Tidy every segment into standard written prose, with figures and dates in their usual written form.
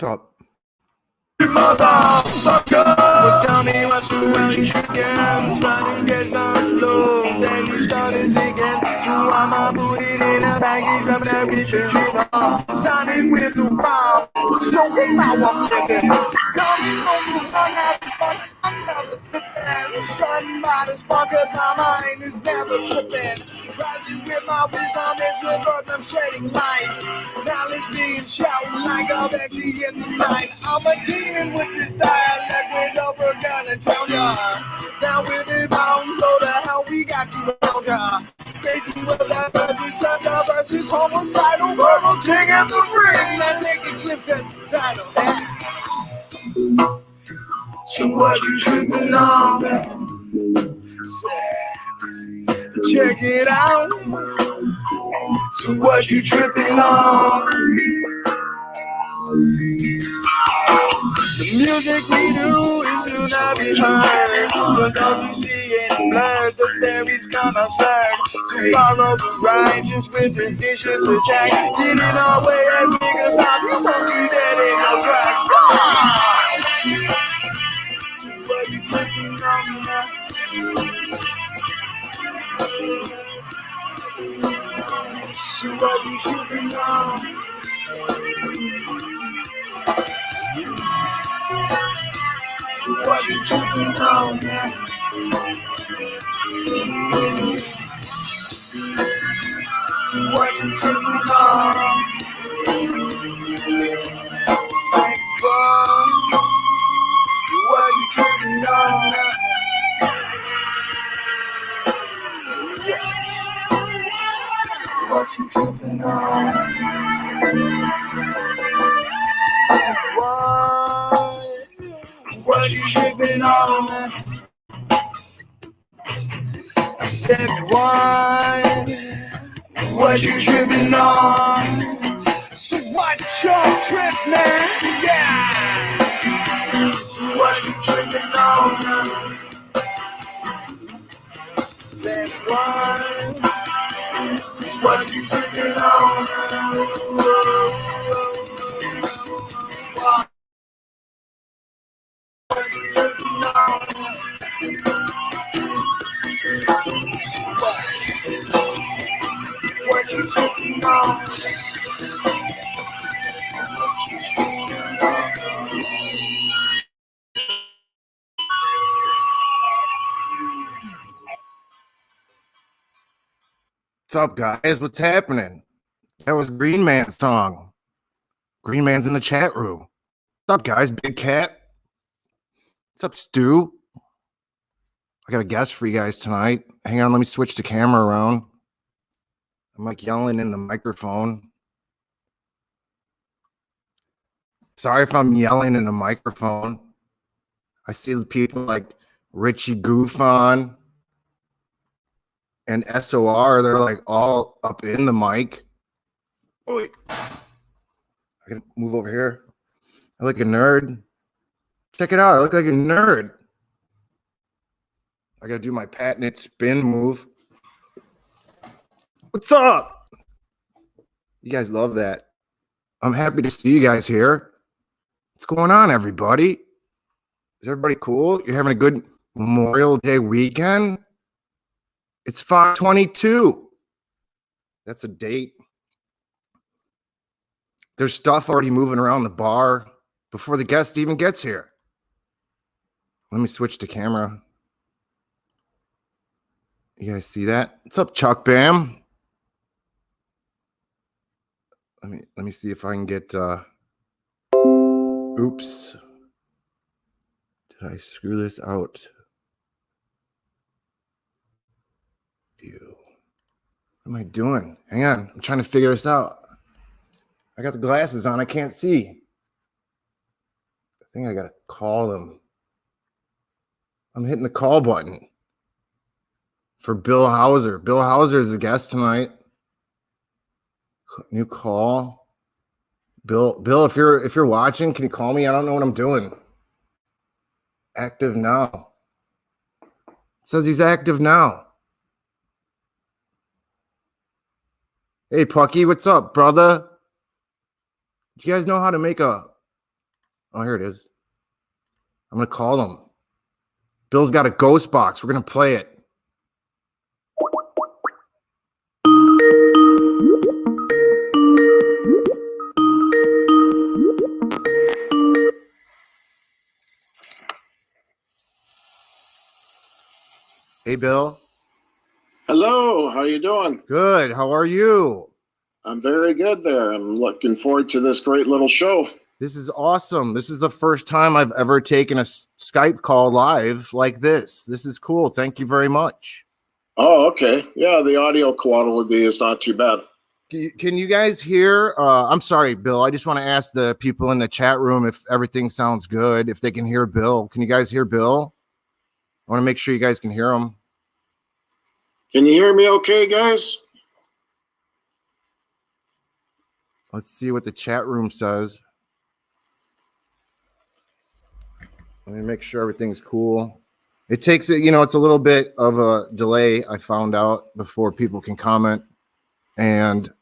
What's up? Motherfucker, well, tell me what's the world you should get. Trying to get some low, then you started singing. So I'ma put it in a package of that bitch and shoot off. Sign it with the bomb, show me how I'm living. Tell me what you want, have fun, I'm never sipping. Shutting by this fuck, cause my mind is never tripping. Rising with my wisdom is the birth I'm shedding light. Knowledge being shouting like a veggie in the night. I'm a demon with this dialect with over gun and tell ya. Now with his bound, so the hell we got to hold ya. Crazy with that versus thunder versus homicidal. Verbal king and the ring. Let's take a glimpse at the title. So what you tripping on? Check it out. So what you tripping on? The music we do is to not be heard. But don't you see it blurred? The theories come absurd. So follow the righteous with the vicious attack. Get in our way and we can stop you monkey dead in no tracks. What you tripping on now? So what you tripping on? What you tripping on now? What you tripping on? Say boy, what you tripping on now? What you tripping on? What you tripping on? I said what? What you tripping on? So what your trip, man? Yeah. What you tripping on? Said what? What you tripping on? What you tripping on? What you tripping on? What's up, guys? What's happening? That was Green Man's song. Green Man's in the chat room. What's up, guys? Big Cat. What's up, Stu? I got a guest for you guys tonight. Hang on, let me switch the camera around. I'm like yelling in the microphone. Sorry if I'm yelling in the microphone. I see the people like Richie Goofon and SOR. They're like all up in the mic. Oh, wait. I can move over here. I look like a nerd. Check it out. I look like a nerd. I got to do my patented spin move. What's up? You guys love that. I'm happy to see you guys here. What's going on, everybody? Is everybody cool? You're having a good Memorial Day weekend? It's 5/22. That's a date. There's stuff already moving around the bar before the guest even gets here. Let me switch the camera. You guys see that? What's up, Chuck Bam? Let me see if I can get oops. Did I screw this out? View. What am I doing? Hang on. I'm trying to figure this out. I got the glasses on. I can't see. I think I got to call them. I'm hitting the call button for Bill Hauser. Bill Hauser is a guest tonight. New call. Bill, if you're watching, can you call me? I don't know what I'm doing. Active now. It says he's active now. Hey, Pucky, what's up, brother? Do you guys know how to make a Oh, here it is. I'm gonna call them. Bill's got a ghost box. We're gonna play it. Hey, Bill. Hello, how you doing? Good. How are you? I'm very good there. I'm looking forward to this great little show. This is awesome. This is the first time I've ever taken a Skype call live like this. This is cool. Thank you very much. Oh, okay. Yeah, the audio quality is not too bad. Can you guys hear? I'm sorry, Bill. I just want to ask the people in the chat room if everything sounds good, if they can hear Bill. Can you guys hear Bill? I want to make sure you guys can hear him. Can you hear me okay, guys? Let's see what the chat room says. Let me make sure everything's cool. It takes it, it's a little bit of a delay, I found out, before people can comment. And,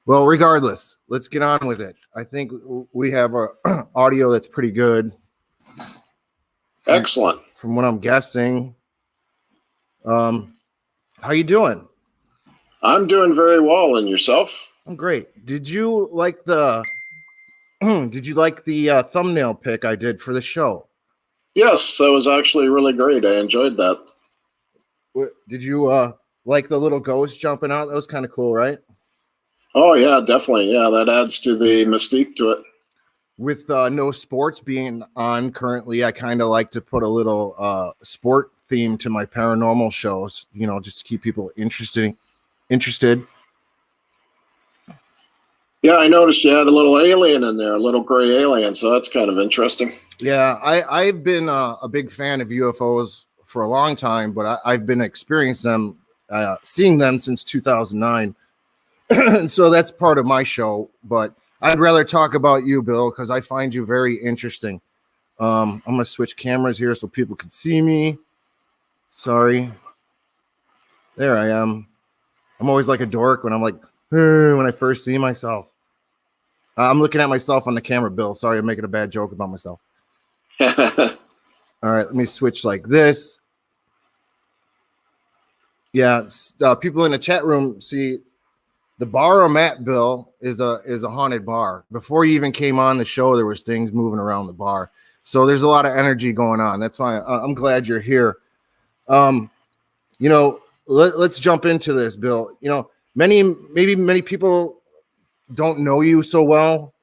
well, regardless, let's get on with it. I think we have a audio that's pretty good. Excellent. From what I'm guessing. How you doing? I'm doing very well, and yourself? I'm great. Did you like the thumbnail pic I did for the show? Yes, that was actually really great. I enjoyed that. Did you like the little ghost jumping out? That was kind of cool, right? Oh yeah, definitely. Yeah, that adds to the mystique to it. With no sports being on currently, I kind of like to put a little sport theme to my paranormal shows, just to keep people interested. Yeah, I noticed you had a little alien in there, a little gray alien, so that's kind of interesting. Yeah, I've been a big fan of UFOs for a long time, but I've been experiencing them, seeing them since 2009. And so that's part of my show, but I'd rather talk about you, Bill, because I find you very interesting. I'm going to switch cameras here so people can see me. Sorry. There I am. I'm always like a dork when I'm like, when I first see myself. I'm looking at myself on the camera, Bill. Sorry, I'm making a bad joke about myself. All right, let me switch like this. Yeah, people in the chat room see the bar I'm at, Bill, is a haunted bar. Before you even came on the show, there was things moving around the bar. So there's a lot of energy going on. That's why I'm glad you're here. Let's jump into this, Bill. Many people don't know you so well.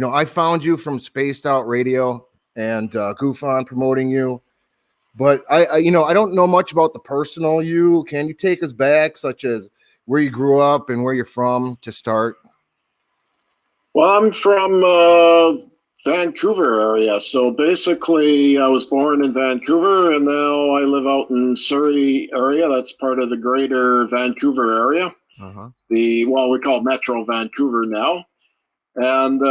I found you from Spaced Out Radio and Goof On promoting you. But I don't know much about the personal you. Can you take us back, such as where you grew up and where you're from to start? Well, I'm from Vancouver area. So basically, I was born in Vancouver, and now I live out in Surrey area. That's part of the greater Vancouver area. Uh-huh. We call Metro Vancouver now. And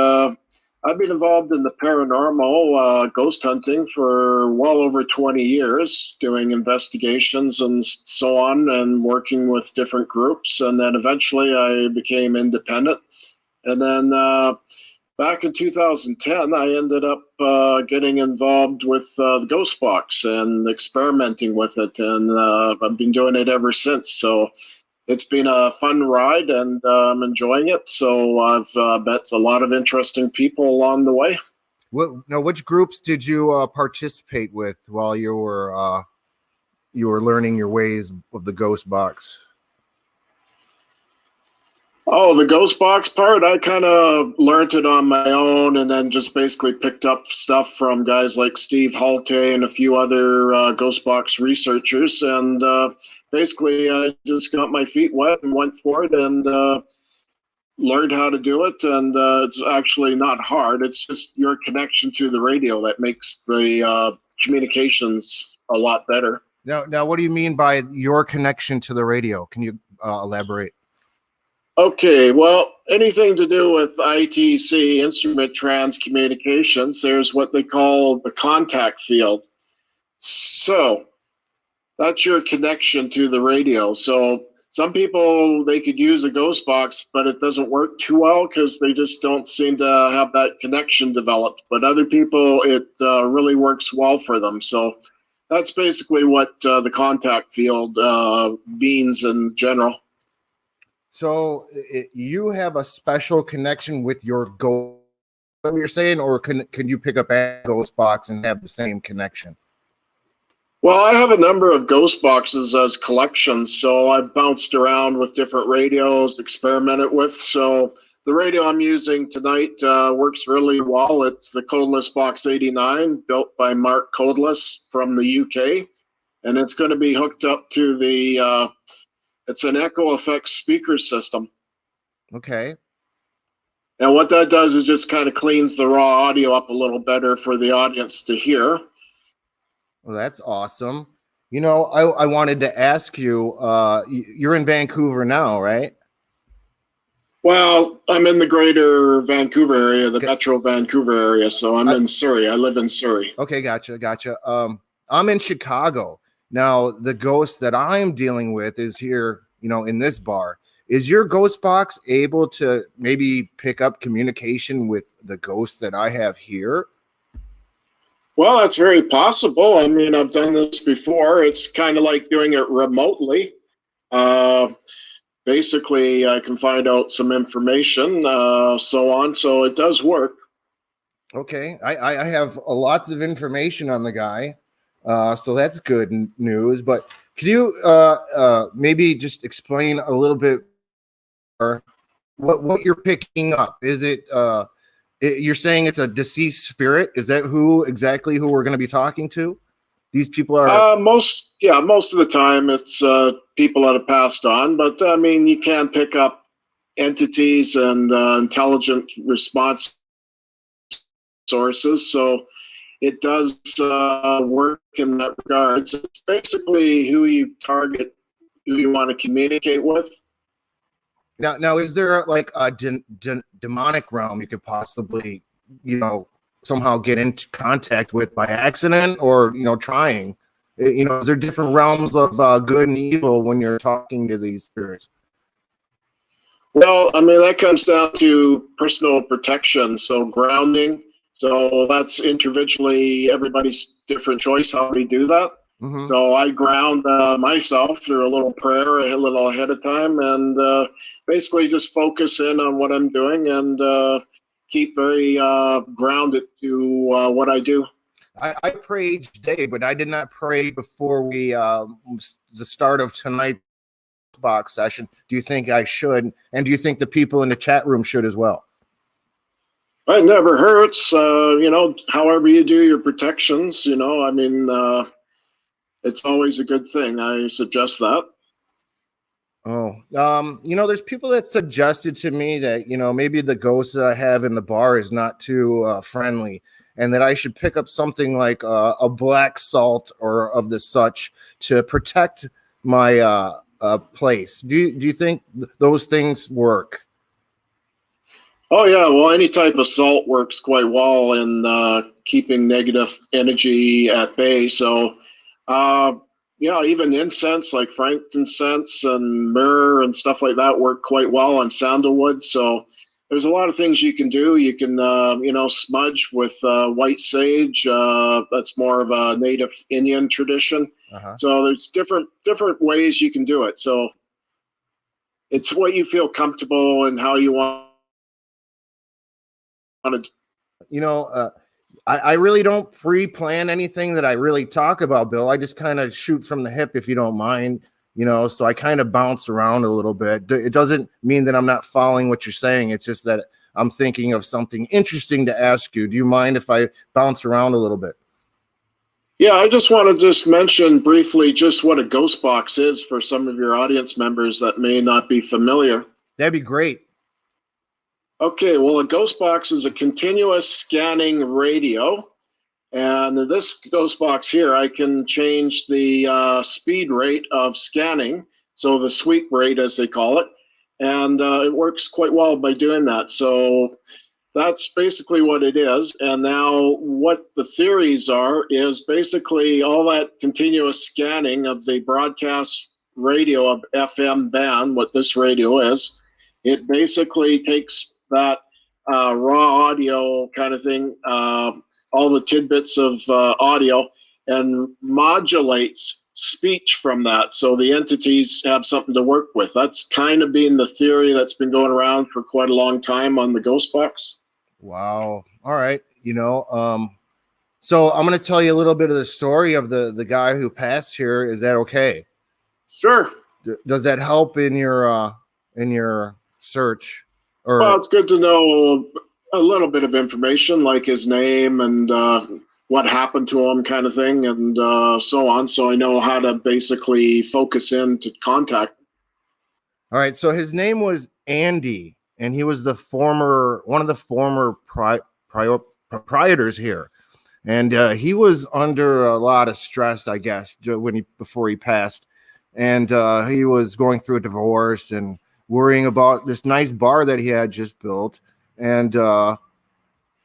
I've been involved in the paranormal, ghost hunting for well over 20 years, doing investigations and so on, and working with different groups. And then eventually I became independent. And then back in 2010, I ended up getting involved with the Ghost Box and experimenting with it. And I've been doing it ever since. So it's been a fun ride, and I'm enjoying it. So I've met a lot of interesting people along the way. Which groups did you participate with while you were learning your ways of the Ghost Box? Oh, the Ghost Box part, I kind of learned it on my own, and then just basically picked up stuff from guys like Steve Halte and a few other Ghost Box researchers. And basically, I just got my feet wet and went for it, and learned how to do it. And it's actually not hard. It's just your connection to the radio that makes the communications a lot better. Now, what do you mean by your connection to the radio? Can you elaborate? Okay, well, anything to do with ITC, instrument trans communications, there's what they call the contact field. So that's your connection to the radio. So some people, they could use a ghost box, but it doesn't work too well because they just don't seem to have that connection developed. But other people, it really works well for them. So that's basically what the contact field means in general. So you have a special connection with your ghost, what you're saying, or can you pick up a ghost box and have the same connection? Well, I have a number of ghost boxes as collections, so I've bounced around with different radios, experimented with. So the radio I'm using tonight works really well. It's the Codeless Box 89, built by Mark Codeless from the UK, and it's going to be hooked up to the. It's an echo effects speaker system. Okay. And what that does is just kind of cleans the raw audio up a little better for the audience to hear. Well, that's awesome. You know, I wanted to ask you, you're in Vancouver now, right? Well, I'm in the greater Vancouver area, the Metro Vancouver area. So I'm in Surrey. I live in Surrey. Okay, gotcha. I'm in Chicago. Now, the ghost that I'm dealing with is here, you know, in this bar. Is your ghost box able to maybe pick up communication with the ghost that I have here? Well, that's very possible. I mean, I've done this before. It's kind of like doing it remotely. Basically, I can find out some information, so on. So it does work. Okay, I have lots of information on the guy, so that's good news. But could you maybe just explain a little bit more what you're picking up? Is it you're saying it's a deceased spirit? Is that exactly who we're going to be talking to? These people are most of the time it's people that have passed on, but I mean you can pick up entities and intelligent response sources, so it does work in that regard. So it's basically who you target, who you want to communicate with. Now, is there like a demonic realm you could possibly, you know, somehow get into contact with by accident, or you know, trying? You know, is there different realms of good and evil when you're talking to these spirits? Well, I mean that comes down to personal protection, so grounding. So that's individually everybody's different choice how we do that. Mm-hmm. So I ground myself through a little prayer a little ahead of time, and basically just focus in on what I'm doing and keep very grounded to what I do. I pray each day, but I did not pray before the start of tonight's box session. Do you think I should? And do you think the people in the chat room should as well? It never hurts, you know, however you do your protections, you know, I mean, it's always a good thing. I suggest that. Oh, you know, there's people that suggested to me that, you know, maybe the ghost that I have in the bar is not too friendly, and that I should pick up something like a black salt or of the such to protect my place. Do you think those things work? Oh yeah, well, any type of salt works quite well in keeping negative energy at bay. So, yeah, even incense like frankincense and myrrh and stuff like that work quite well on sandalwood. So, there's a lot of things you can do. You can, you know, smudge with white sage. That's more of a native Indian tradition. Uh-huh. So, there's different ways you can do it. So, it's what you feel comfortable and how you want. You know, I really don't pre-plan anything that I really talk about, Bill. I just kind of shoot from the hip, if you don't mind, you know, so I kind of bounce around a little bit. It doesn't mean that I'm not following what you're saying. It's just that I'm thinking of something interesting to ask you. Do you mind if I bounce around a little bit? Yeah, I just want to just mention briefly just what a ghost box is for some of your audience members that may not be familiar. That'd be great. Okay, well, a ghost box is a continuous scanning radio. And this ghost box here, I can change the speed rate of scanning, so the sweep rate, as they call it. And it works quite well by doing that. So that's basically what it is. And now what the theories are is basically all that continuous scanning of the broadcast radio, a FM band, what this radio is. It basically takes that raw audio kind of thing, all the tidbits of audio, and modulates speech from that. So the entities have something to work with. That's kind of been the theory that's been going around for quite a long time on the ghost box. Wow. All right. So I'm going to tell you a little bit of the story of the guy who passed here. Is that okay? Sure. Does that help in your search? Or Well, it's good to know a little bit of information, like his name and what happened to him, kind of thing, and so on. So I know how to basically focus in to contact. all right. So his name was Andy, and he was one of the former proprietors here. And he was under a lot of stress, I guess, before he passed. And he was going through a divorce and worrying about this nice bar that he had just built. And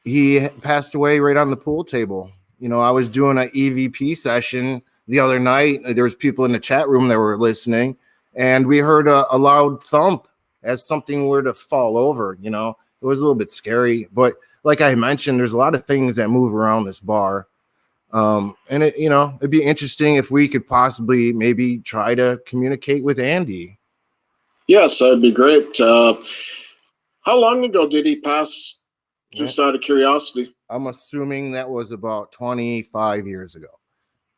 he passed away right on the pool table. I was doing an EVP session the other night. There was people in the chat room that were listening, and we heard a loud thump as something were to fall over. It was a little bit scary, but like I mentioned, there's a lot of things that move around this bar. And it'd be interesting if we could possibly maybe try to communicate with Andy. Yes, that'd be great. How long ago did he pass? Just out of curiosity. I'm assuming that was about 25 years ago.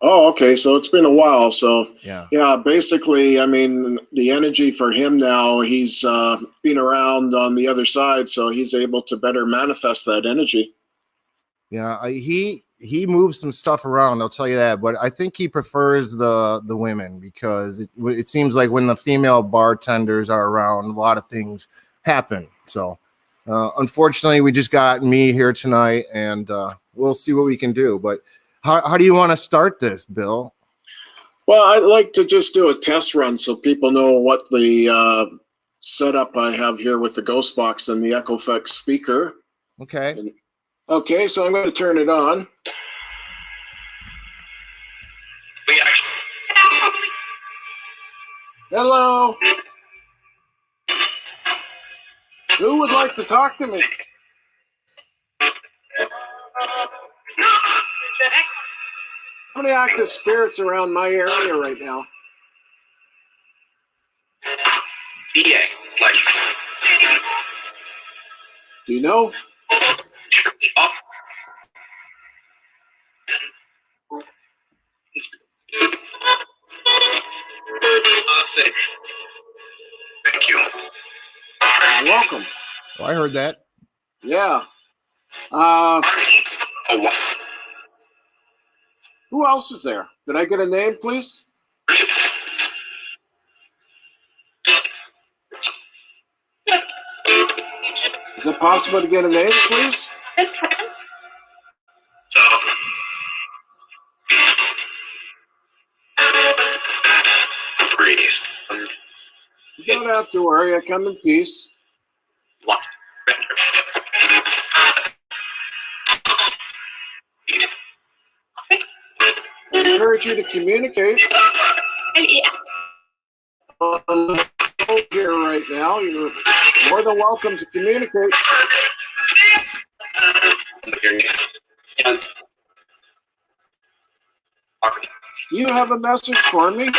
Oh, okay. So it's been a while. So yeah, basically, I mean, the energy for him now, he's been around on the other side, so he's able to better manifest that energy. Yeah, he moves some stuff around, I'll tell you that, but I think he prefers the women, because it seems like when the female bartenders are around, a lot of things happen. So unfortunately, we just got me here tonight, and we'll see what we can do. But how do you want to start this, Bill? Well, I'd like to just do a test run so people know what the setup I have here with the ghost box and the Echo Effects speaker. Okay. Okay, so I'm going to turn it on. Hello. Who would like to talk to me? How many active spirits around my area right now? Do you know? Thank you. You're welcome. Well, I heard that. Yeah. Who else is there? Did I get a name, please? Is it possible to get a name, please? You don't have to worry. I come in peace. I encourage you to communicate. Here right now, you're more than welcome to communicate. Do you have a message for me?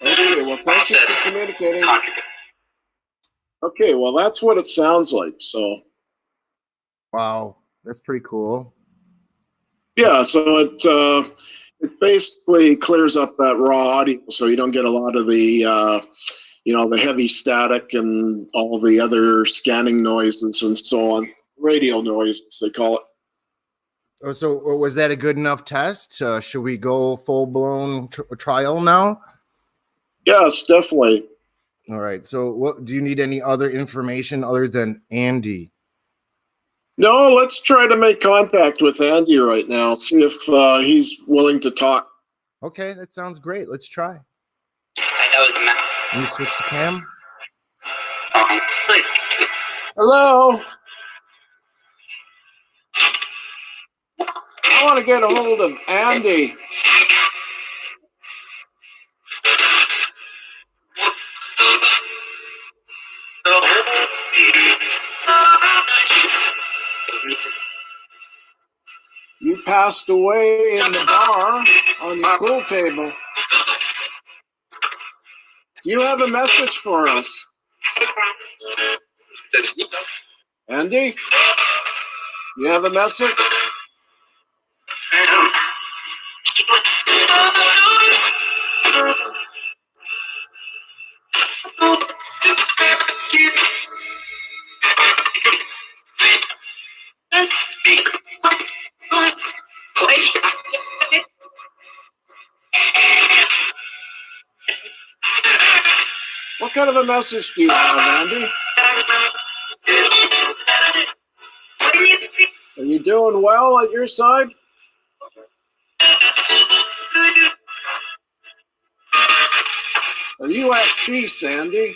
Okay, well, thank you for communicating. Okay, well, that's what it sounds like. So, Wow, that's pretty cool. yeah, so it basically clears up that raw audio, so you don't get a lot of the the heavy static and all the other scanning noises and so on. Radio noise, as they call it. Oh, so was that a good enough test? Should we go full-blown trial now? Yes, definitely. All right. So what do you need any other information other than Andy? No, let's try to make contact with Andy right now. See if he's willing to talk. Okay, that sounds great. Let's try. That was the map. Let me switch the cam. Hello? I want to get a hold of Andy. You passed away in the bar on the pool table. Do you have a message for us? Andy? You have a message? What kind of a message do you have, Andy? Are you doing well at your side? Are you at peace, Andy?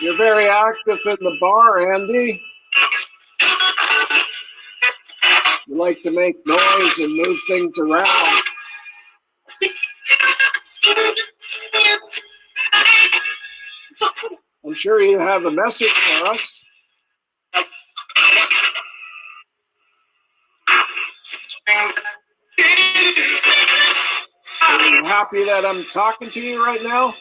You're very active in the bar, Andy. You like to make noise and move things around. I'm sure you have a message for us. Are you happy that I'm talking to you right now?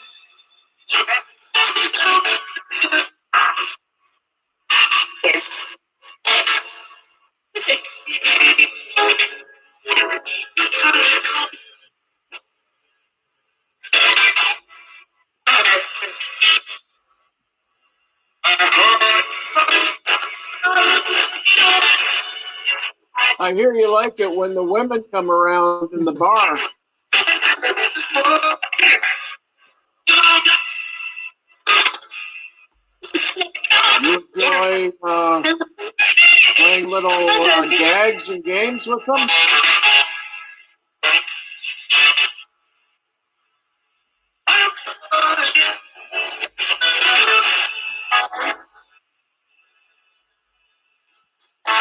I hear you like it when the women come around in the bar. You enjoy playing little gags and games with them?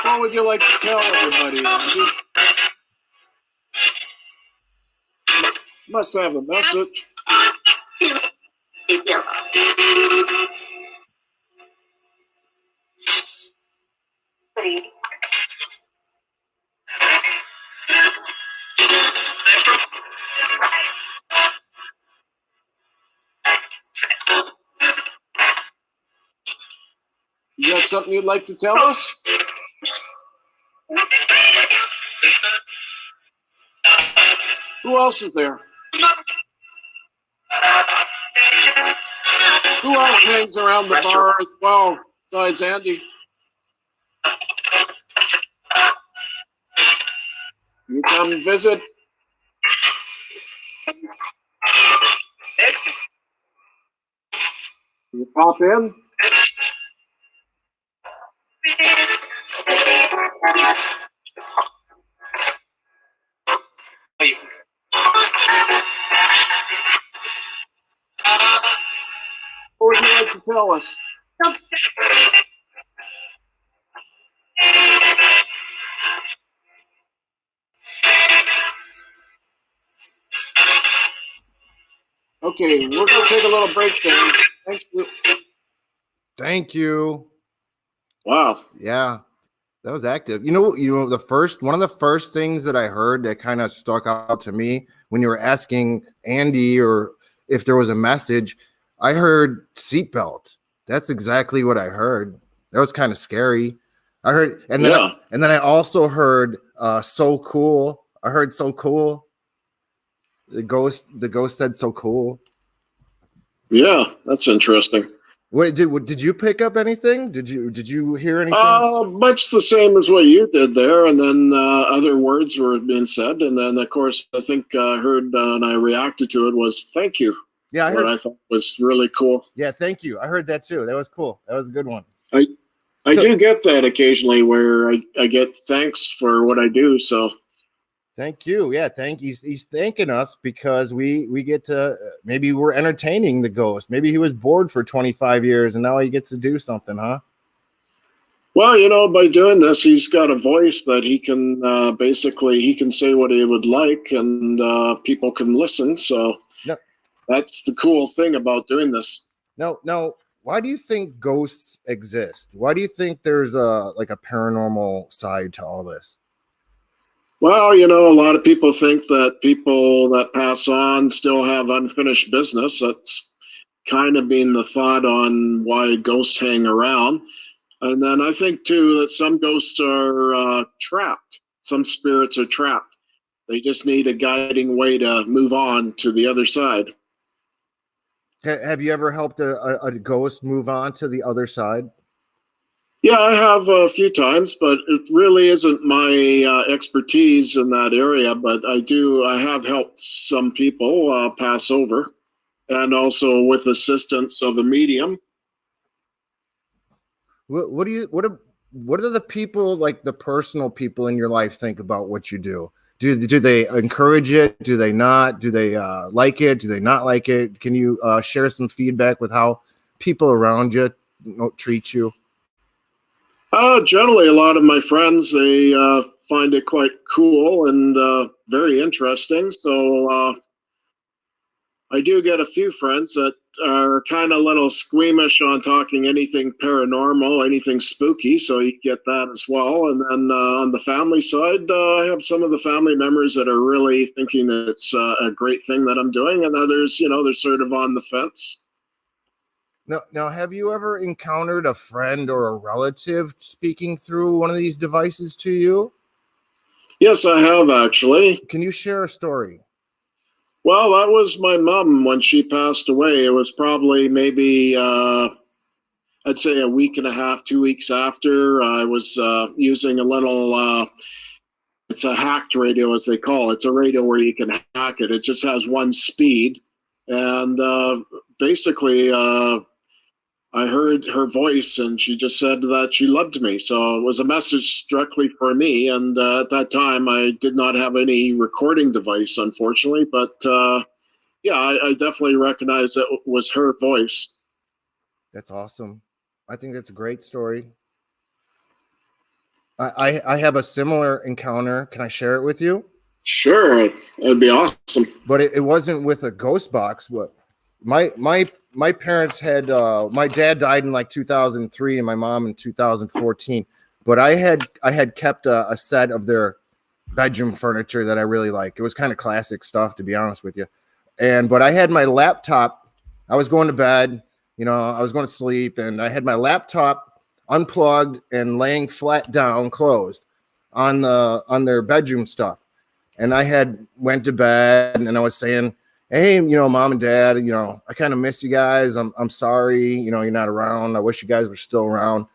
What would you like to tell everybody, Andy? Must have a message. You got something you'd like to tell us? Who else is there? Who else hangs around the bar as well, besides Andy? You come visit? You pop in? What would you like to tell us? Okay, we're going to take a little break then. Thank you. Thank you. Wow. Yeah, that was active. You know, one of the first things that I heard that kind of stuck out to me when you were asking Andy or if there was a message, I heard seatbelt. That's exactly what I heard. That was kind of scary. I heard, and then I also heard so cool. I heard so cool. The ghost said so cool. Yeah, that's interesting. Wait, did you pick up anything? Did you hear anything? Much the same as what you did there, and then other words were being said, and then of course I think I heard and I reacted to it was thank you. Yeah, I what heard. I thought was really cool. Yeah, thank you. I heard that too. That was cool. That was a good one. I So do get that occasionally where I get thanks for what I do. So thank you. Yeah, thank you. He's thanking us because we get to maybe we're entertaining the ghost. Maybe he was bored for 25 years and now he gets to do something, huh? well, by doing this, he's got a voice that he can basically he can say what he would like, and people can listen. So No, that's the cool thing about doing this. no. Why do you think ghosts exist? Why do you think there's a like a paranormal side to all this? Well, a lot of people think that people that pass on still have unfinished business. That's kind of been the thought on why ghosts hang around. And then I think too that some ghosts are trapped. Some spirits are trapped. They just need a guiding way to move on to the other side. Have you ever helped a ghost move on to the other side? Yeah, I have a few times, but it really isn't my expertise in that area. But I have helped some people pass over, and also with assistance of a medium. What do you what are the people like the personal people in your life think about what you do? Do they encourage it? Do they not? Do they like it? Do they not like it? Can you share some feedback with how people around you treat you? Generally, a lot of my friends they find it quite cool and very interesting. So I do get a few friends that are kind of a little squeamish on talking anything paranormal, anything spooky. So you get that as well. And then on the family side, I have some of the family members that are really thinking that it's a great thing that I'm doing, and others, they're sort of on the fence. Now, have you ever encountered a friend or a relative speaking through one of these devices to you? Yes, I have actually. Can you share a story? Well, that was my mom when she passed away. It was probably maybe I'd say a week and a half, 2 weeks after. I was using a little. It's a hacked radio, as they call it. It's a radio where you can hack it. It just has one speed, and basically, I heard her voice, and she just said that she loved me. So it was a message directly for me. And at that time, I did not have any recording device, unfortunately, but. Yeah, I definitely recognize that it was her voice. That's awesome. I think that's a great story. I have a similar encounter. Can I share it with you? Sure, that'd be awesome. But it wasn't with a ghost box. But my parents had my dad died in like 2003 and my mom in 2014. But I had kept a set of their bedroom furniture that I really like. It was kind of classic stuff, to be honest with you. But I had my laptop. I was going to bed, I was going to sleep, and I had my laptop unplugged and laying flat down, closed on their bedroom stuff. And I had went to bed, and I was saying, "Hey, mom and dad, I kind of miss you guys. I'm sorry, you're not around. I wish you guys were still around."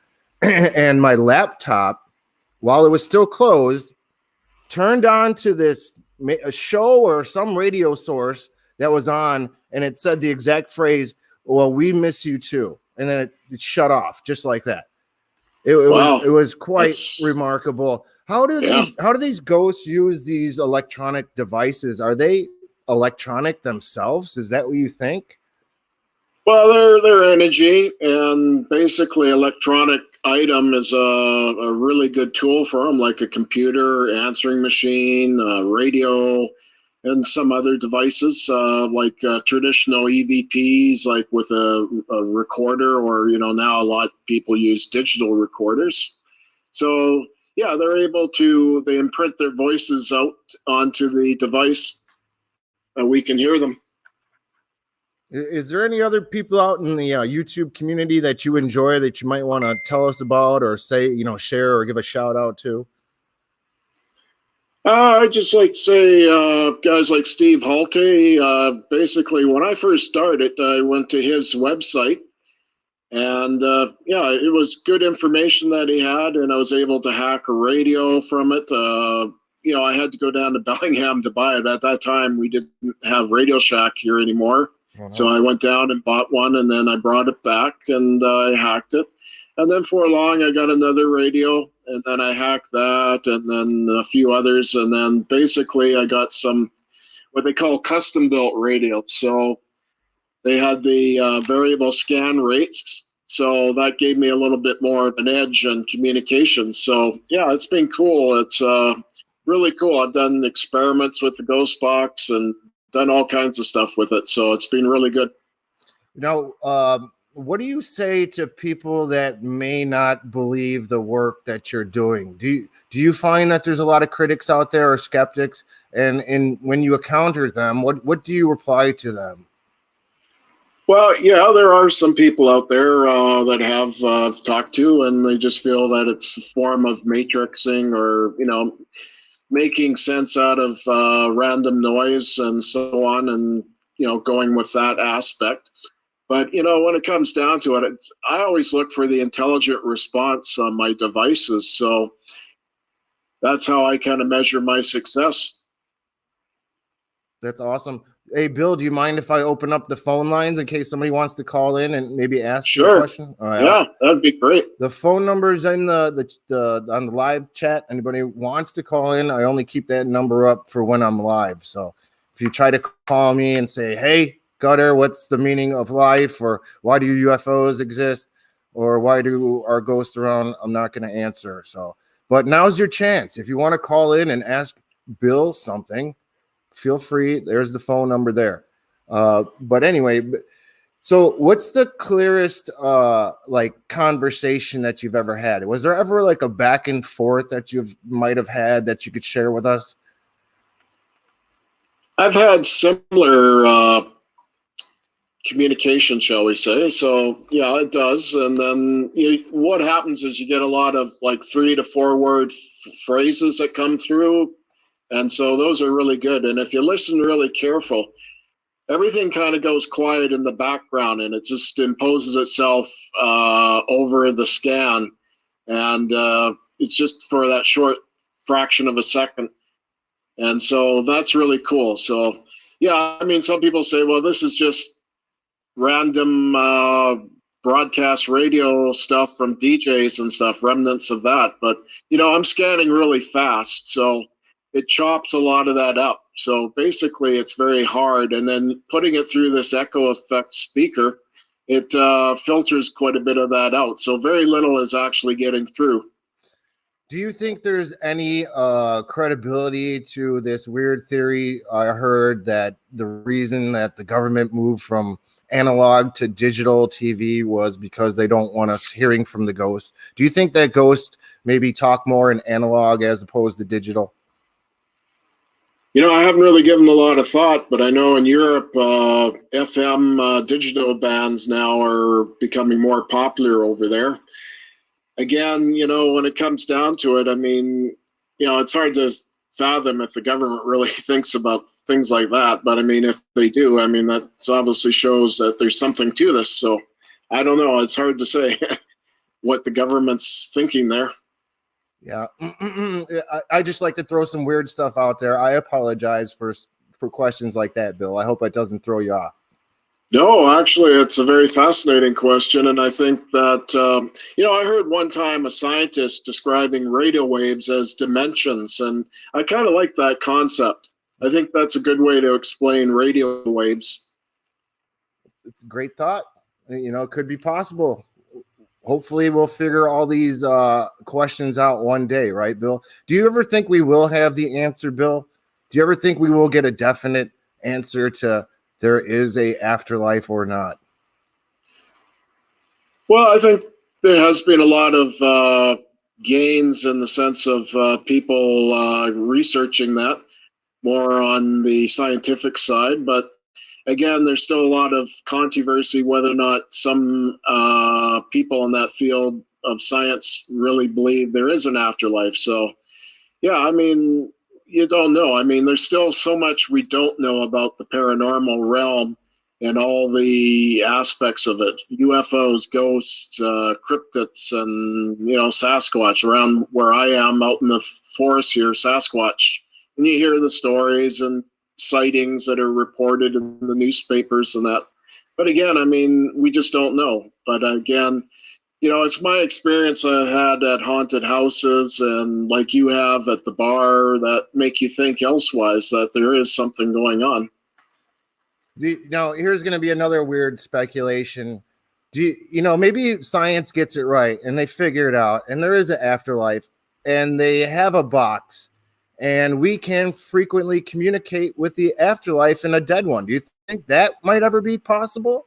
And my laptop, while it was still closed, turned on to this a show or some radio source that was on, and it said the exact phrase, "Well, we miss you too," and then it shut off just like that. Wow, it was quite that's remarkable. How do yeah. these ghosts use these electronic devices? Are they electronic themselves? Is that what you think? Well, they're energy, and basically, electronic item is a really good tool for them, like a computer, answering machine, radio, and some other devices like traditional EVPs, like with a recorder, or now a lot of people use digital recorders. So yeah, they imprint their voices out onto the device, and we can hear them. Is there any other people out in the YouTube community that you enjoy that you might want to tell us about or say, share or give a shout out to? I just like to say, guys like Steve Halte. Basically, when I first started, I went to his website, and yeah, it was good information that he had, and I was able to hack a radio from it. I had to go down to Bellingham to buy it. At that time, we didn't have Radio Shack here anymore. So Uh-huh. I went down and bought one, and then I brought it back and I hacked it. And then for long, I got another radio, and then I hacked that, and then a few others, and then basically I got some what they call custom built radios. So they had the variable scan rates, so that gave me a little bit more of an edge in communication. So yeah, it's been cool. It's really cool. I've done experiments with the Ghost Box and done all kinds of stuff with it. So it's been really good. Now, what do you say to people that may not believe the work that you're doing? Do you find that there's a lot of critics out there or skeptics? And when you encounter them, what do you reply to them? Well, yeah, there are some people out there that have talked to, and they just feel that it's a form of matrixing, or making sense out of random noise and so on, and going with that aspect. But when it comes down to it, I always look for the intelligent response on my devices. So that's how I kind of measure my success. That's awesome. Hey, Bill, do you mind if I open up the phone lines in case somebody wants to call in and maybe ask you a Sure. question? All right. Yeah, that'd be great. The phone number's in the on the live chat. Anybody wants to call in, I only keep that number up for when I'm live. So if you try to call me and say, "Hey, Gutter, what's the meaning of life?" or "Why do UFOs exist?" or "Why do our ghosts around?" I'm not going to answer. So, but now's your chance. If you want to call in and ask Bill something, feel free. There's the phone number there. But anyway, so what's the clearest like conversation that you've ever had? Was there ever like a back and forth that you might have had that you could share with us? I've had similar communication, shall we say. So yeah, it does. And then what happens is you get a lot of like 3 to 4 word phrases that come through. And so those are really good. And if you listen really careful, everything kind of goes quiet in the background, and it just imposes itself over the scan. And it's just for that short fraction of a second. And so that's really cool. So yeah, I mean, some people say, well, this is just random broadcast radio stuff from DJs and stuff, remnants of that. But I'm scanning really fast, so it chops a lot of that up. So basically, it's very hard, and then putting it through this echo effect speaker, it filters quite a bit of that out. So very little is actually getting through. Do you think there's any credibility to this weird theory I heard that the reason that the government moved from analog to digital TV was because they don't want us hearing from the ghost? Do you think that ghosts maybe talk more in analog as opposed to digital? I haven't really given a lot of thought, but I know in Europe, FM digital bands now are becoming more popular over there. Again, when it comes down to it, I mean, it's hard to fathom if the government really thinks about things like that. But I mean, if they do, I mean, that obviously shows that there's something to this. So I don't know. It's hard to say what the government's thinking there. Yeah, I just like to throw some weird stuff out there. I apologize for questions like that, Bill. I hope it doesn't throw you off. No, actually, it's a very fascinating question. And I think that, I heard one time a scientist describing radio waves as dimensions, and I kind of like that concept. I think that's a good way to explain radio waves. It's a great thought. It could be possible. Hopefully we'll figure all these questions out one day, right, Bill? Do you ever think we will have the answer, Bill? Do you ever think we will get a definite answer to there is a afterlife or not? Well, I think there has been a lot of gains in the sense of people researching that more on the scientific side. But again, there's still a lot of controversy whether or not some people in that field of science really believe there is an afterlife. So, yeah, I mean, you don't know. I mean, there's still so much we don't know about the paranormal realm and all the aspects of it: UFOs, ghosts, cryptids, and Sasquatch. Around where I am, out in the forest here, Sasquatch. And you hear the stories, and sightings that are reported in the newspapers and that. But again, I mean, we just don't know. But again, it's my experience I had at haunted houses and like you have at the bar that make you think elsewise that there is something going on. Now, here's going to be another weird speculation. Maybe science gets it right and they figure it out and there is an afterlife and they have a box and we can frequently communicate with the afterlife and a dead one. Do you think that might ever be possible?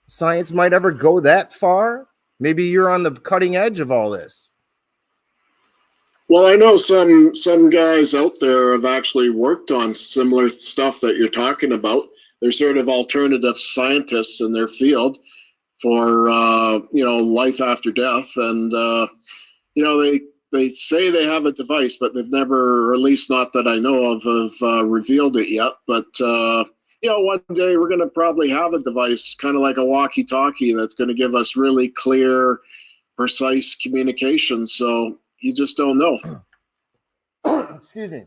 Science might ever go that far? Maybe you're on the cutting edge of all this. Well, I know some guys out there have actually worked on similar stuff that you're talking about. They're sort of alternative scientists in their field for life after death, and they say they have a device, but they've never, or at least not that I know of, have revealed it yet. But one day we're going to probably have a device, kind of like a walkie-talkie, that's going to give us really clear, precise communication. So you just don't know. Excuse me.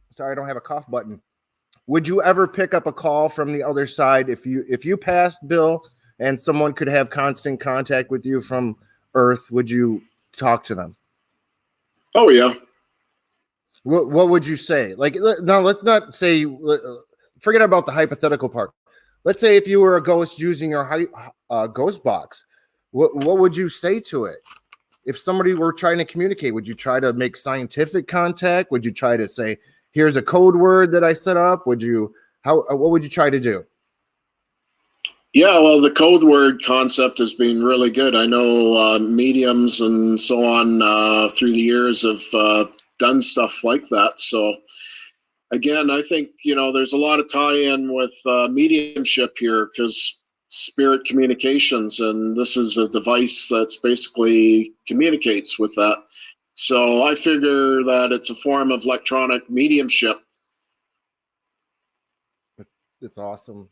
Sorry, I don't have a cough button. Would you ever pick up a call from the other side if you passed, Bill, and someone could have constant contact with you from Earth? Would you talk to them? Oh yeah. What would you say? Like, now let's not say. Forget about the hypothetical part. Let's say if you were a ghost using your ghost box, what would you say to it? If somebody were trying to communicate, would you try to make scientific contact? Would you try to say, here's a code word that I set up? What would you try to do? Yeah, well, the code word concept has been really good. I know mediums and so on through the years have done stuff like that. So again, I think, there's a lot of tie-in with mediumship here because spirit communications, and this is a device that's basically communicates with that. So I figure that it's a form of electronic mediumship. It's awesome.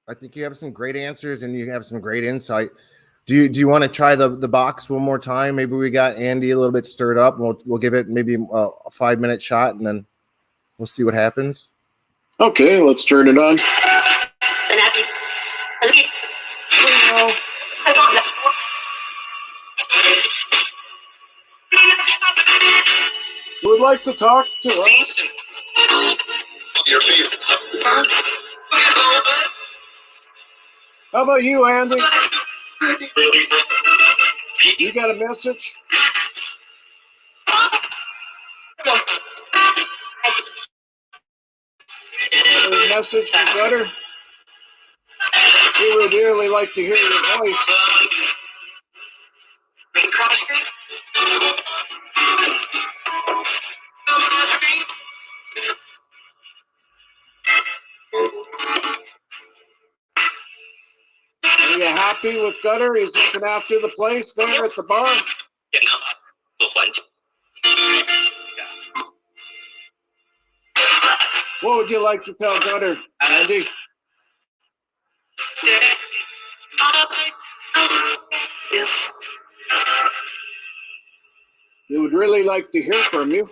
I think you have some great answers and you have some great insight. Do you want to try the box one more time? Maybe we got Andy a little bit stirred up. We'll give it maybe a 5-minute shot and then we'll see what happens. Okay, let's turn it on. Who would like to talk to us? How about you, Andy? You got a message? A message for Gutter? We would really like to hear your voice. Are you happy with Gutter? He's looking after the place there at the bar. What would you like to tell Gutter, Andy? We would really like to hear from you.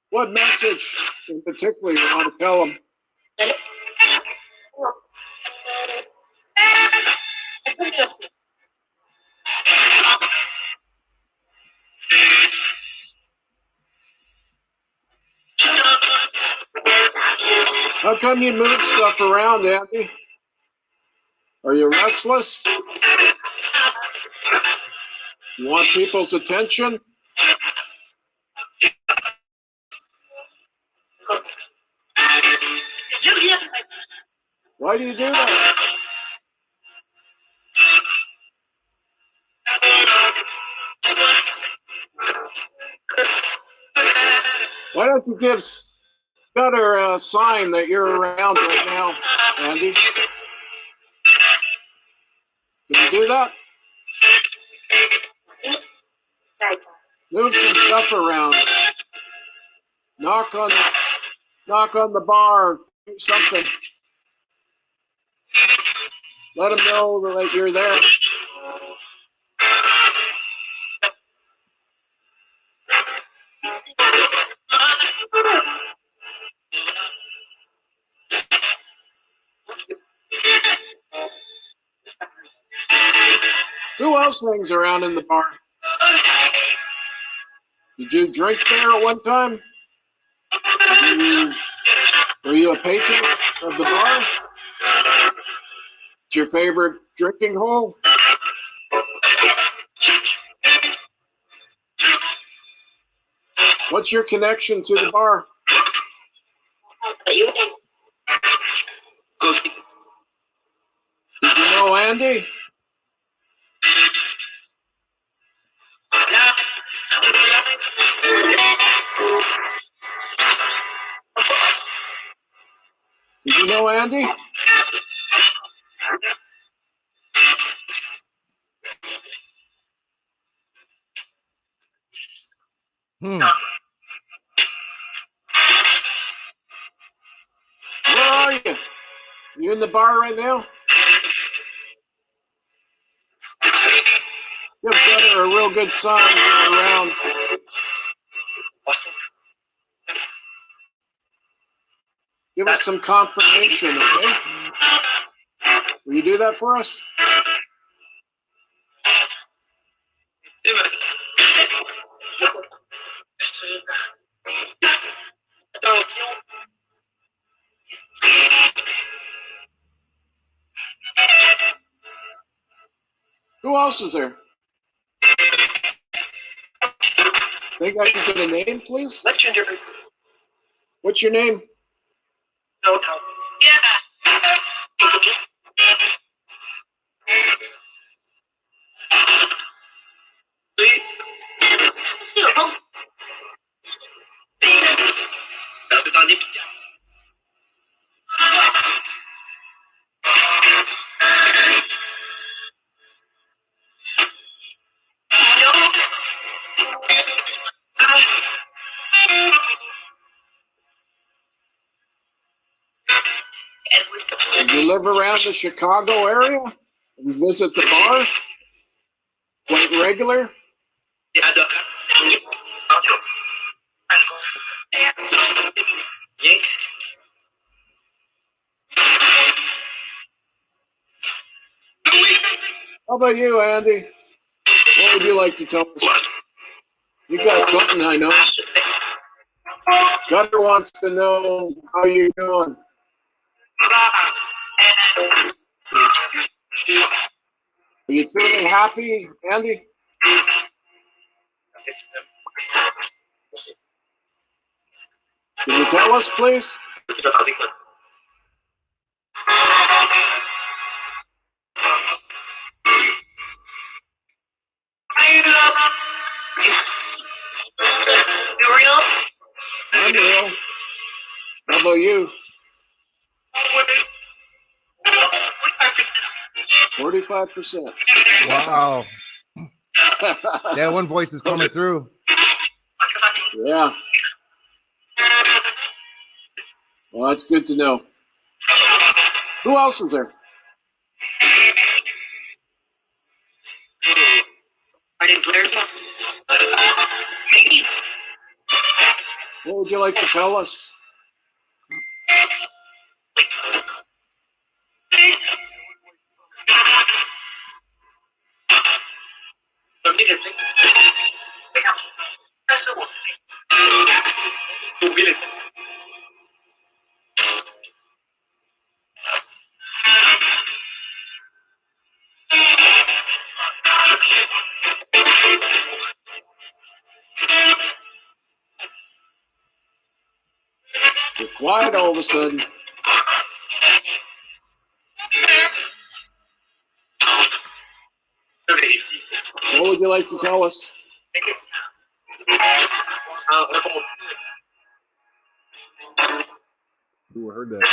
What message in particular you want to tell him? How come you move stuff around, Andy? Are you restless? You want people's attention? Why do you do that? Why don't you give Gutter a sign that you're around right now, Andy? Can you do that? Move some stuff around. Knock on the bar. Do something. Let them know that you're there. Who else hangs around in the bar? Did you drink there at one time? Were you a patron of the bar? It's your favorite drinking hole? What's your connection to the bar? Did you know Andy? Did you know Andy? Where are you? You in the bar right now? Give Gunner a real good sign when you're around. Give us some confirmation, okay? Will you do that for us? Who else is there? Think I can get a name, please? Legendary. What's your name? No. Yeah. Do you live around the Chicago area and visit the bar? Quite regular? How about you, Andy? What would you like to tell us? You got something, I know. Gutter wants to know how you're doing. Are you truly happy, Andy? Can you tell us, please? I'm real. How about you? 45%. Wow. That one voice is coming through. Yeah. Well, that's good to know. Who else is there? What would you like to tell us? You're quiet all of a sudden. What would you like to tell us? Who heard that?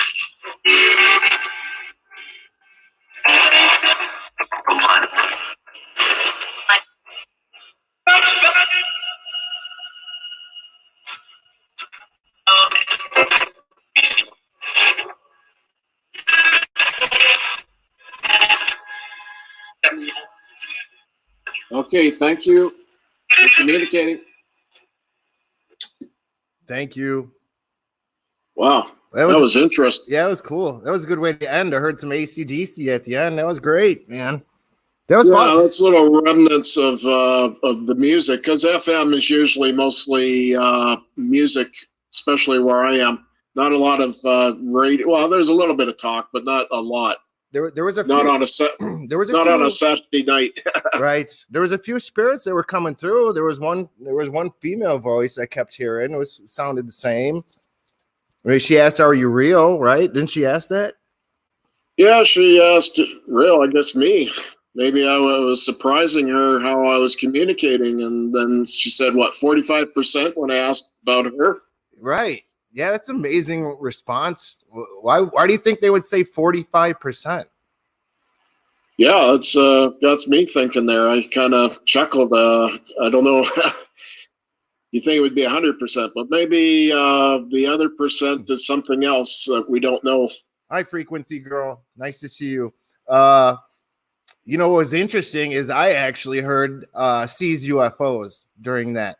Okay, thank you for communicating. Thank you. Wow, that was interesting. Yeah, it was cool. That was a good way to end. I heard some AC/DC at the end. That was great, man. That was fun. Yeah, that's little remnants of the music because FM is usually mostly music, especially where I am. Not a lot of radio. Well, there's a little bit of talk, but not a lot. There was a Not few. on a set. There was a Not on a few. Saturday night. Right. There was a few spirits that were coming through. There was one female voice I kept hearing. It sounded the same. I mean, she asked, "Are you real?" Right? Didn't she ask that? Yeah, she asked, real, I guess me. Maybe I was surprising her how I was communicating. And then she said, what, 45% when I asked about her? Right. Yeah, that's an amazing response. Why do you think they would say 45%? Yeah, that's me thinking there. I kind of chuckled. I don't know. You think it would be 100%, but maybe the other percent is something else that we don't know. Hi, frequency girl. Nice to see you. You know what was interesting is I actually heard sees UFOs during that.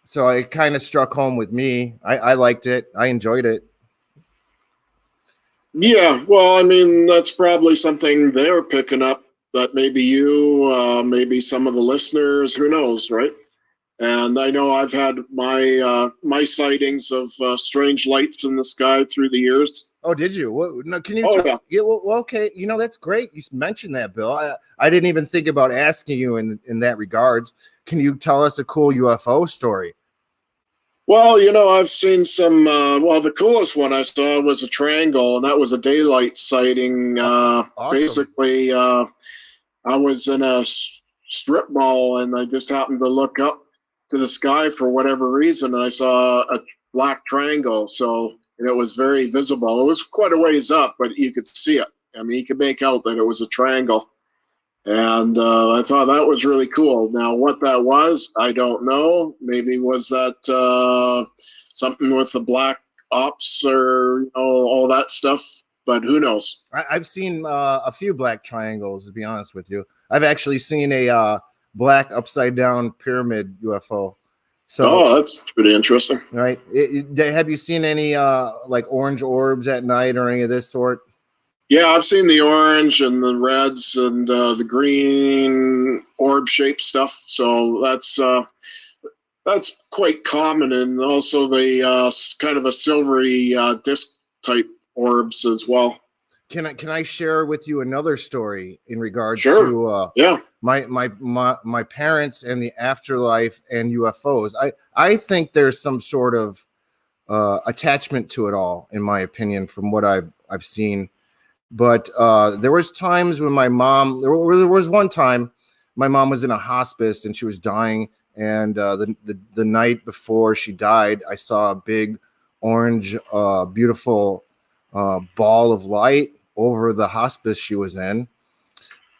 So it kind of struck home with me. I liked it. I enjoyed it. Yeah, well, I mean, that's probably something they're picking up that maybe you, maybe some of the listeners, who knows, right? And I know I've had my sightings of strange lights in the sky through the years. Oh, did you? What? No, can you? Oh yeah. Yeah. Well, okay. You know, that's great. You mentioned that, Bill. I didn't even think about asking you in that regards. Can you tell us a cool UFO story? Well, I've seen some. Well, the coolest one I saw was a triangle, and that was a daylight sighting. Awesome. Basically, I was in a strip mall, and I just happened to look up to the sky for whatever reason, and I saw a black triangle. So, and it was very visible. It was quite a ways up, but you could see it. I mean, you could make out that it was a triangle. And I thought that was really cool. Now, what that was, I don't know. Maybe was that something with the black ops or all that stuff, but who knows? I've seen a few black triangles. To be honest with you, I've actually seen a black upside down pyramid UFO. So, that's pretty interesting. Right? Have you seen any like orange orbs at night or any of this sort? Yeah, I've seen the orange and the reds and the green orb shaped stuff. So that's quite common, and also the kind of a silvery disc type orbs as well. Can I share with you another story in regards Sure. to my parents and the afterlife and UFOs? I think there's some sort of attachment to it all, in my opinion, from what I've seen. But there was times when my mom, there was one time my mom was in a hospice and she was dying. And the night before she died, I saw a big orange, beautiful ball of light over the hospice she was in.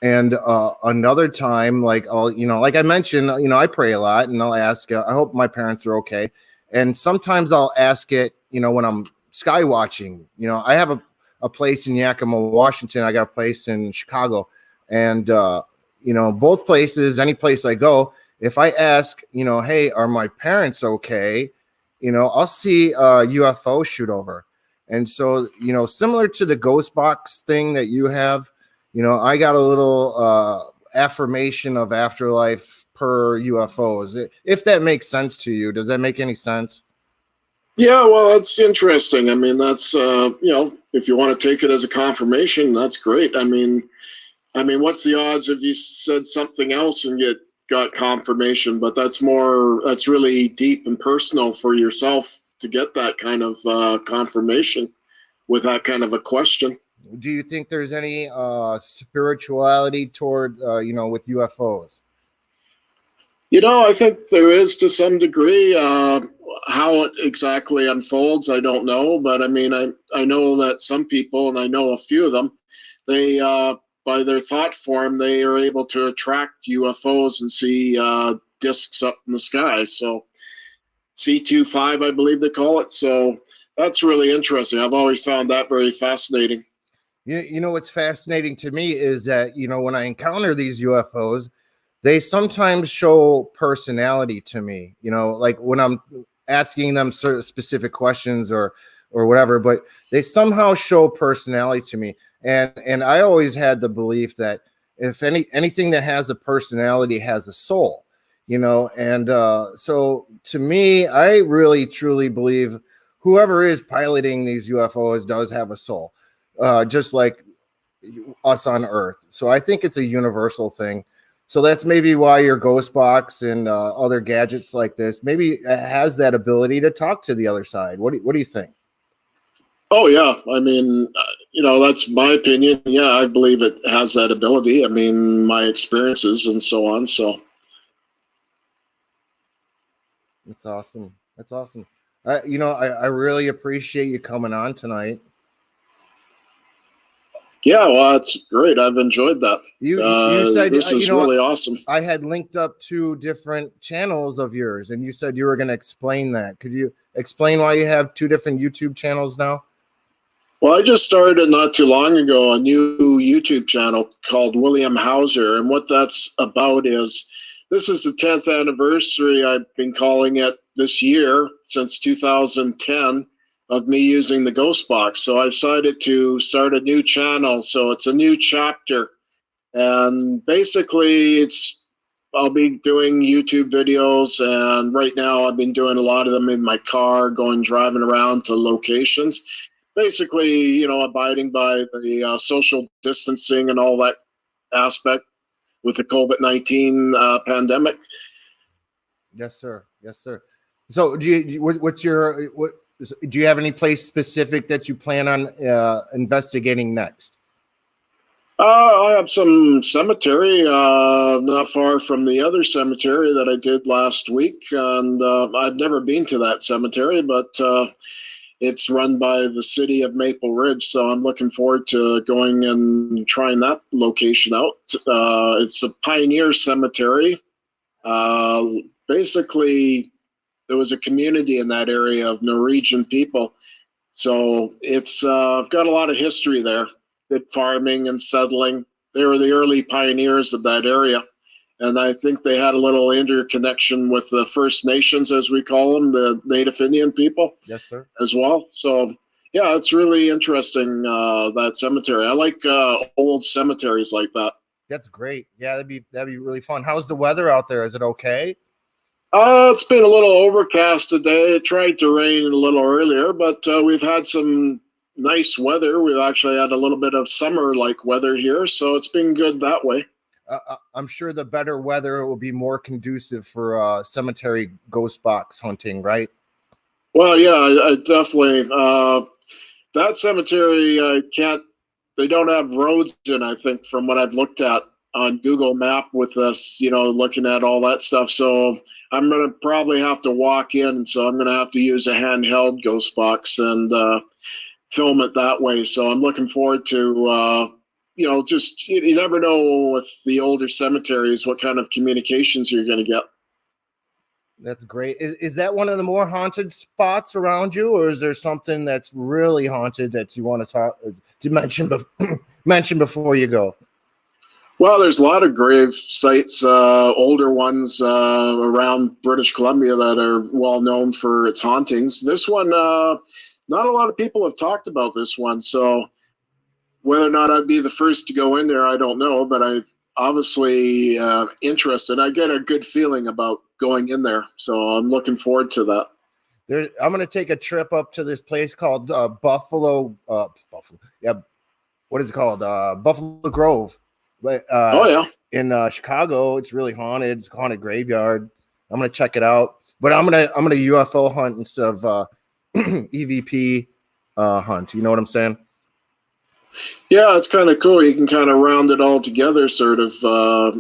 And another time, like like I mentioned, I pray a lot, and I'll ask, I hope my parents are okay. And sometimes I'll ask it, when I'm sky watching. I have a place in Yakima, Washington. I got a place in Chicago, and both places, any place I go, if I ask, hey, are my parents okay? I'll see a UFO shoot over. And so, similar to the ghost box thing that you have, I got a little affirmation of afterlife per UFOs. If that makes sense to you, does that make any sense? Yeah, well, that's interesting. I mean, that's if you want to take it as a confirmation, that's great. I mean, what's the odds if you said something else and you got confirmation? But that's really deep and personal for yourself to get that kind of confirmation with that kind of a question. Do you think there's any spirituality toward with UFOs? I think there is to some degree. How it exactly unfolds, I don't know. But I mean, I know that some people, and I know a few of them, they by their thought form, they are able to attract UFOs and see discs up in the sky. So C25, I believe they call it. So that's really interesting. I've always found that very fascinating. What's fascinating to me is that, when I encounter these UFOs, they sometimes show personality to me, like when I'm asking them certain specific questions or whatever, but they somehow show personality to me. And I always had the belief that if anything that has a personality has a soul, you know. And so to me, I really truly believe whoever is piloting these UFOs does have a soul, just like us on Earth. So I think it's a universal thing. So that's maybe why your ghost box and other gadgets like this maybe has that ability to talk to the other side. What do you think? Oh yeah, I mean, that's my opinion. Yeah, I believe it has that ability. I mean, my experiences and so on. So That's awesome. That's awesome. I really appreciate you coming on tonight. yeah, well, that's great. I've enjoyed that. You said This is really awesome. I had linked up 2 different channels of yours, and you said you were going to explain that. Could you explain why you have 2 different YouTube channels now? Well, I just started not too long ago a new YouTube channel called William Hauser, and what that's about is this is the 10th anniversary. I've been calling it this year since 2010 of me using the Ghost Box. So I decided to start a new channel. So it's a new chapter, and basically I'll be doing YouTube videos, and right now I've been doing a lot of them in my car, driving around to locations. Basically, abiding by the social distancing and all that aspect with the COVID-19 pandemic. Yes, sir. Yes, sir. So, what's your do you have any place specific that you plan on investigating next? I have some cemetery not far from the other cemetery that I did last week, and I've never been to that cemetery, but it's run by the city of Maple Ridge, so I'm looking forward to going and trying that location out. It's a pioneer cemetery. Basically, there was a community in that area of Norwegian people, so it's got a lot of history there. Did farming and settling. They were the early pioneers of that area. And I think they had a little interconnection with the First Nations, as we call them, the Native Indian people. Yes, sir. As well. So, yeah, it's really interesting, that cemetery. I like old cemeteries like that. That's great. Yeah, that'd be really fun. How's the weather out there? Is it okay? It's been a little overcast today. It tried to rain a little earlier, but we've had some nice weather. We've actually had a little bit of summer-like weather here, so it's been good that way. I'm sure the better weather will be more conducive for cemetery ghost box hunting, right? Well, yeah, I definitely. That cemetery, I can't. They don't have roads in. I think from what I've looked at on Google Map with us, looking at all that stuff. So I'm gonna probably have to walk in. So I'm gonna have to use a handheld ghost box and film it that way. So I'm looking forward to. Just you never know with the older cemeteries what kind of communications you're going to get. That's great. Is that one of the more haunted spots around you, or is there something that's really haunted that you want to mention before you go? Well, there's a lot of grave sites, older ones around British Columbia that are well known for its hauntings. This one, not a lot of people have talked about this one, so whether or not I'd be the first to go in there, I don't know, but I'm obviously interested. I get a good feeling about going in there, so I'm looking forward to that. I'm going to take a trip up to this place called Buffalo. Yeah, what is it called? Buffalo Grove. Oh yeah, in Chicago. It's really haunted. It's a haunted graveyard. I'm going to check it out, but I'm gonna UFO hunt instead of EVP hunt. You know what I'm saying? Yeah, it's kind of cool. You can kind of round it all together, sort of. A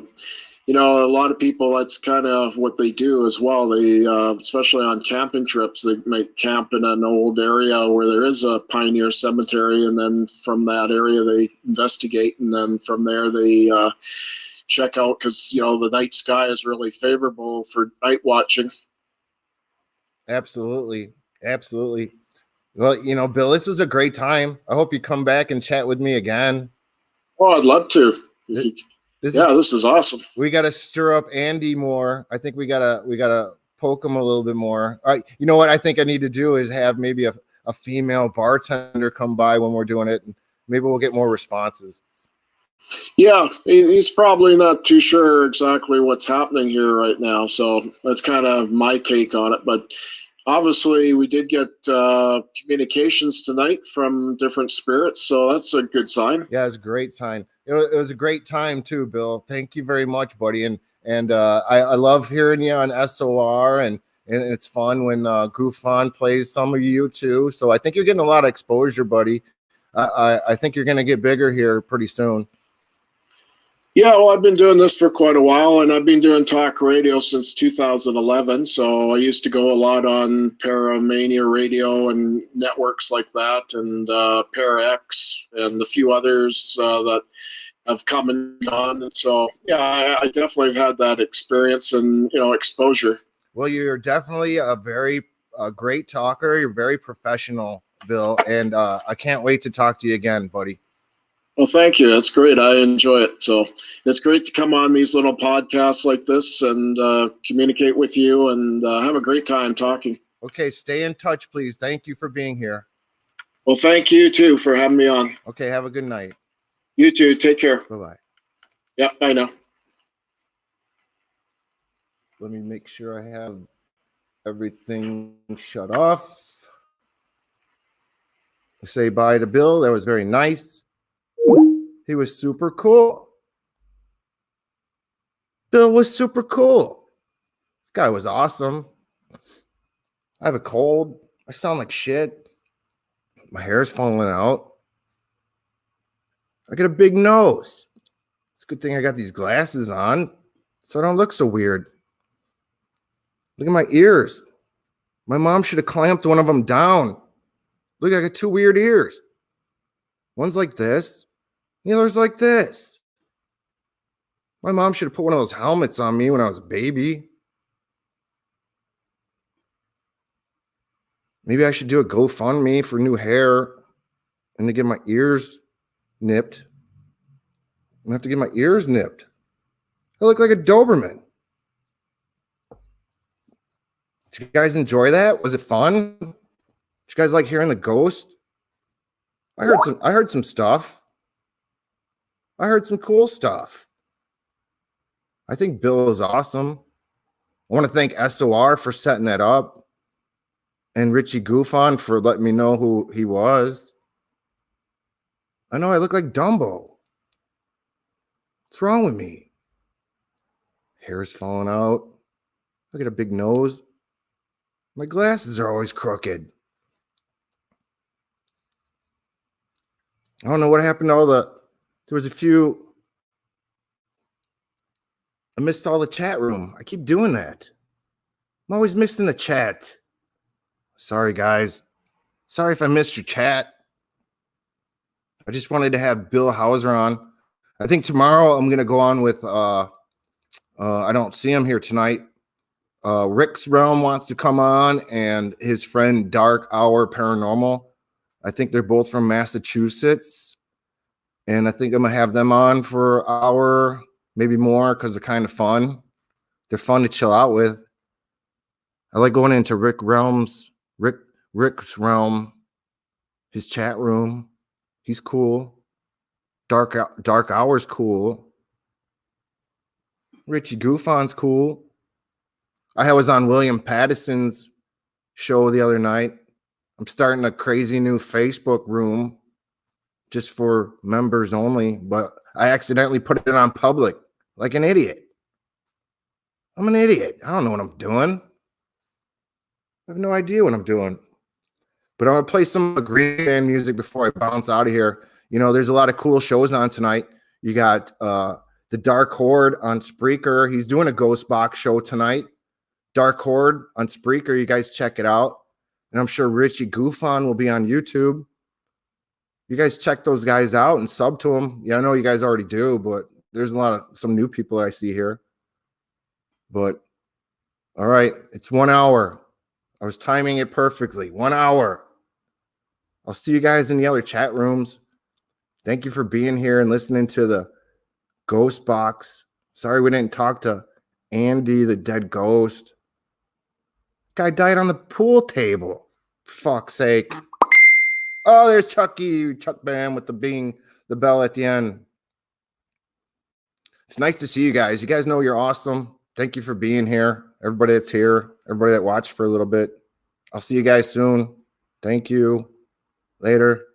lot of people, that's kind of what they do as well. They, especially on camping trips, they might camp in an old area where there is a pioneer cemetery, and then from that area they investigate, and then from there they check out, because the night sky is really favorable for night watching. Absolutely. Well, Bill, this was a great time. I hope you come back and chat with me again. Oh, I'd love to. This is awesome. We got to stir up Andy more. I think we gotta poke him a little bit more. All right, you know what I think I need to do is have maybe a female bartender come by when we're doing it, and maybe we'll get more responses. Yeah, he's probably not too sure exactly what's happening here right now. So that's kind of my take on it. But obviously, we did get communications tonight from different spirits, so that's a good sign. Yeah, it's a great sign. It was a great time too, Bill. Thank you very much, buddy. And I love hearing you on SOR, and it's fun when Goofon plays some of you too. So I think you're getting a lot of exposure, buddy. I think you're going to get bigger here pretty soon. Yeah, well, I've been doing this for quite a while, and I've been doing talk radio since 2011. So I used to go a lot on Paramania Radio and networks like that, and ParaX, and a few others that have come and gone. And so, yeah, I definitely have had that experience and exposure. Well, you're definitely a very great talker. You're very professional, Bill, and I can't wait to talk to you again, buddy. Well, thank you. That's great. I enjoy it. So it's great to come on these little podcasts like this and communicate with you and have a great time talking. Okay, stay in touch, please. Thank you for being here. Well, thank you too for having me on. Okay, have a good night. You too. Take care. Bye-bye. Yeah, I know. Let me make sure I have everything shut off. Say bye to Bill. That was very nice. He was super cool. Bill was super cool. This guy was awesome. I have a cold. I sound like shit. My hair's falling out. I got a big nose. It's a good thing I got these glasses on so I don't look so weird. Look at my ears. My mom should have clamped one of them down. Look, I got two weird ears. One's like this. The other's like this. My mom should have put one of those helmets on me when I was a baby. Maybe I should do a GoFundMe for new hair and to get my ears nipped. I'm gonna have to get my ears nipped. I look like a Doberman. Did you guys enjoy that? Was it fun? Did you guys like hearing the ghost? I heard some stuff. I heard some cool stuff. I think Bill is awesome. I want to thank SOR for setting that up and Richie Goofon for letting me know who he was. I know I look like Dumbo. What's wrong with me? Hair's falling out. I got a big nose. My glasses are always crooked. I don't know what happened to all the... There was a few... I missed all the chat room. I keep doing that. I'm always missing the chat. Sorry, guys. Sorry if I missed your chat. I just wanted to have Bill Hauser on. I think tomorrow I'm going to go on with... I don't see him here tonight. Rick's Realm wants to come on, and his friend Dark Hour Paranormal. I think they're both from Massachusetts, and I think I'm gonna have them on for an hour, maybe more, because they're kind of fun. They're fun to chill out with. I like going into Rick's Realm, his chat room. He's cool. Dark Hour's cool. Richie Goofon's cool. I was on William Patterson's show the other night. I'm starting a crazy new Facebook room just for members only, but I accidentally put it on public like an idiot. I'm an idiot. I don't know what I'm doing. I have no idea what I'm doing. But I'm going to play some Green Band music before I bounce out of here. You know, there's a lot of cool shows on tonight. You got the Dark Horde on Spreaker. He's doing a Ghost Box show tonight. Dark Horde on Spreaker. You guys check it out. And I'm sure Richie Goofon will be on YouTube. You guys check those guys out and sub to them. Yeah, I know you guys already do, but there's some new people that I see here. But all right, it's 1 hour. I was timing it perfectly. 1 hour. I'll see you guys in the other chat rooms. Thank you for being here and listening to the Ghost Box. Sorry we didn't talk to Andy, the dead ghost. Guy died on the pool table. Fuck's sake. Oh, there's Chuck Bam with the bell at the end. It's nice to see you guys. You guys know you're awesome. Thank you for being here. Everybody that's here, everybody that watched for a little bit. I'll see you guys soon. Thank you. Later.